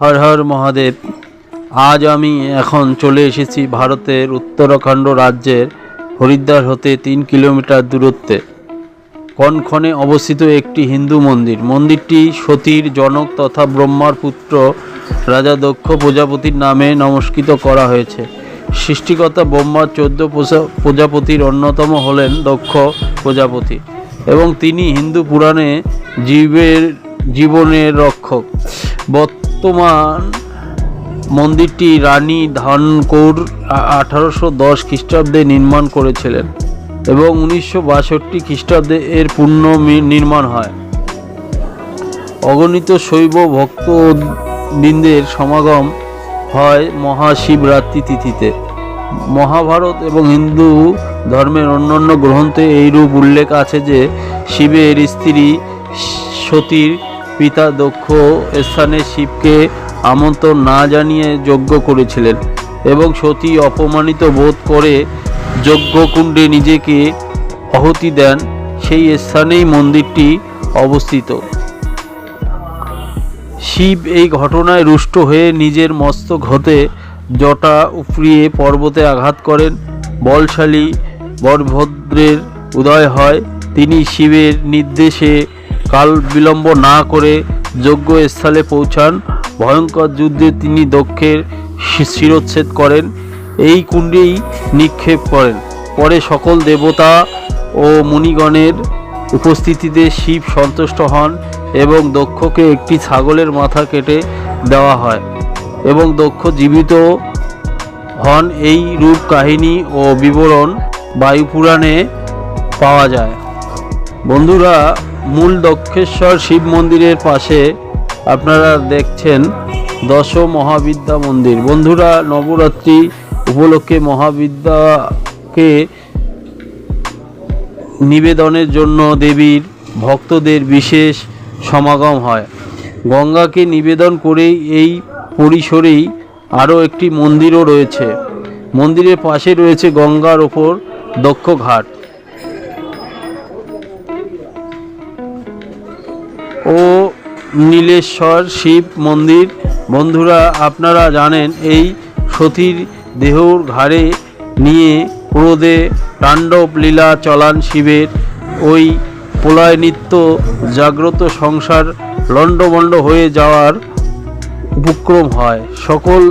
হর হর মহাদেব। আজ আমি এখন চলে এসেছি ভারতের উত্তরাখণ্ড রাজ্যের হরিদ্বার হতে 3 কিলোমিটার দূরত্বে কনখনে অবস্থিত একটি হিন্দু মন্দির। মন্দিরটি সতীর জনক তথা ব্রহ্মার পুত্র রাজা দক্ষ প্রজাপতির নামে নমস্কৃত করা হয়েছে। সৃষ্টিকর্তা ব্রহ্মার 14 প্রজাপতির অন্যতম হলেন দক্ষ প্রজাপতি এবং তিনি হিন্দু পুরাণে জীবনের রক্ষক। বর্তমান মন্দিরটি রানী ধনকৌর 1810 খ্রিস্টাব্দে নির্মাণ করেছিলেন এবং 1962 খ্রিস্টাব্দে এর পূর্ণ নির্মাণ হয়। অগণিত শৈব ভক্তবৃন্দের সমাগম হয় মহাশিবরাত্রি তিথিতে। মহাভারত এবং হিন্দু ধর্মের অন্যান্য গ্রন্থে এইরূপ উল্লেখ আছে যে শিবের স্ত্রী সতীর পিতা দক্ষ স্থানে শিবকে আমন্ত্রণ না জানিয়ে যজ্ঞ করেছিলেন এবং সতী অপমানিত বোধ করে যজ্ঞকুণ্ডে নিজেকে আহুতি দেন। সেই স্থানেই মন্দিরটি অবস্থিত। শিব এই ঘটনায় রুষ্ট হয়ে নিজের মস্তক হতে জটা উপড়িয়ে পর্বতে আঘাত করেন। বলশালী বলভদ্রের উদয় হয়। তিনি শিবের নির্দেশে কাল বিলম্ব না করে যজ্ঞস্থলে পৌঁছান। ভয়ঙ্কর যুদ্ধে তিনি দক্ষের শিরচ্ছেদ করেন, এই কুণ্ডেই নিক্ষেপ করেন। পরে সকল দেবতা ও মুনিগণের উপস্থিতিতে শিব সন্তুষ্ট হন এবং দক্ষকে একটি ছাগলের মাথা কেটে দেওয়া হয় এবং দক্ষ জীবিত হন। এই রূপ কাহিনী ও বিবরণ বায়ুপুরাণে পাওয়া যায়। বন্ধুরা, মূল দক্ষেশ্বর শিব মন্দিরের পাশে আপনারা দেখছেন দশ মহাবিদ্যা মন্দির। বন্ধুরা, নবরাত্রি উপলক্ষে মহাবিদ্যাকে নিবেদনের জন্য দেবীর ভক্তদের বিশেষ সমাগম হয়। গঙ্গাকে নিবেদন করেই এই পরিসরেই আরও একটি মন্দিরও রয়েছে। মন্দিরের পাশে রয়েছে গঙ্গার ওপর দক্ষ ঘাট ও নীলেশ্বর শিব মন্দির। বন্ধুরা, আপনারা জানেন এই সতীর দেহর ঘাড়ে নিয়ে ক্রোধে তাণ্ডব লীলা চলান শিবের। ওই প্রলয় নিত্য জাগ্রত সংসার লণ্ডভণ্ড হয়ে যাওয়ার উপক্রম হয়। সকল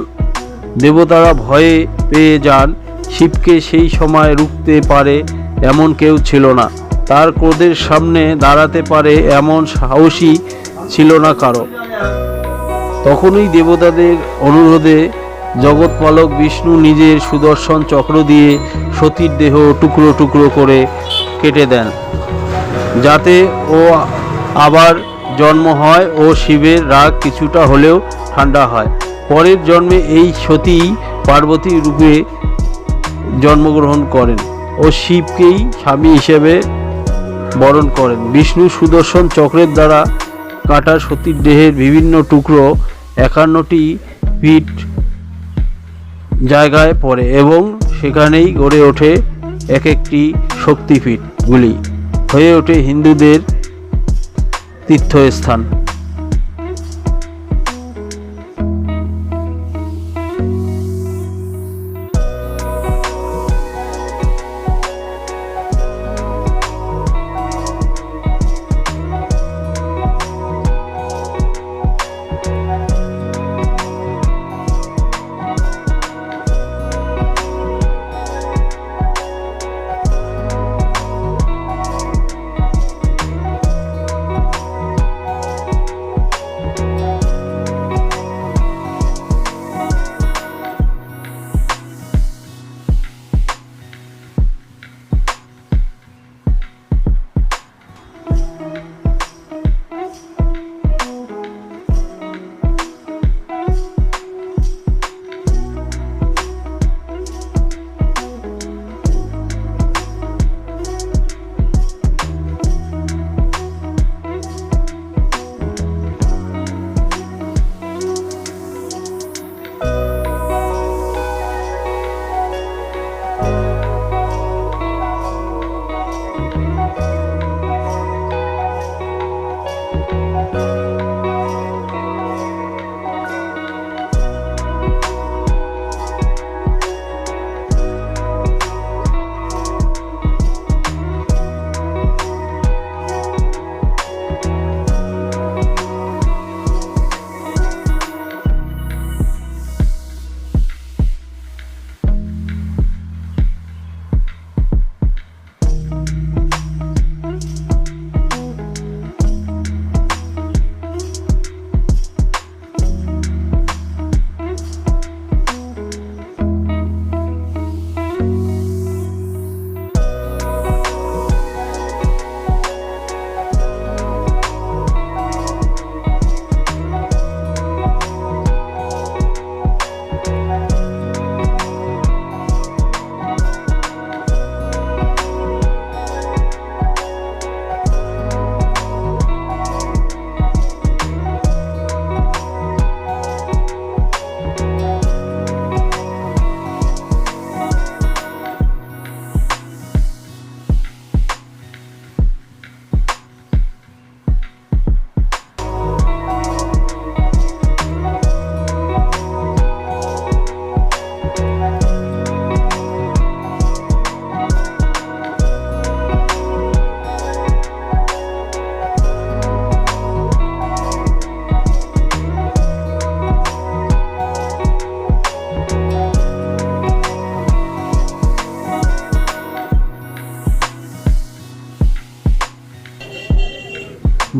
দেবতারা ভয়ে পেয়ে যান। শিবকে সেই সময় রুখতে পারে এমন কেউ ছিল না। তার ক্রোধের সামনে দাঁড়াতে পারে এমন সাহসী ছিল না কারো। তখনই দেবতাদের অনুরোধে জগৎপালক বিষ্ণু নিজের সুদর্শন চক্র দিয়ে সতীর দেহ টুকরো টুকরো করে কেটে দেন, যাতে ও আবার জন্ম হয় ও শিবের রাগ কিছুটা হলেও ঠান্ডা হয়। পরের জন্মে এই সতী পার্বতী রূপে জন্মগ্রহণ করেন ও শিবকেই স্বামী হিসেবে বরণ করেন। বিষ্ণু সুদর্শন চক্রের দ্বারা কাটা সতীর দেহের বিভিন্ন টুকরো 51টি পীঠ জায়গায় পড়ে এবং সেখানেই গড়ে ওঠে এক একটি শক্তিপীঠগুলি হয়ে ওঠে হিন্দুদের তীর্থস্থান।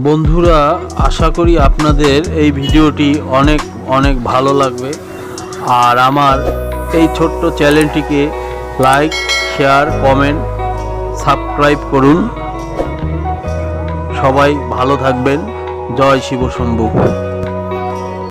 বন্ধুরা, আশা করি আপনাদের এই ভিডিওটি অনেক অনেক ভালো লাগবে। আর আমার এই ছোট্ট চ্যানেলটিকে লাইক, শেয়ার, কমেন্ট, সাবস্ক্রাইব করুন। সবাই ভালো থাকবেন। জয় শিব শম্ভু।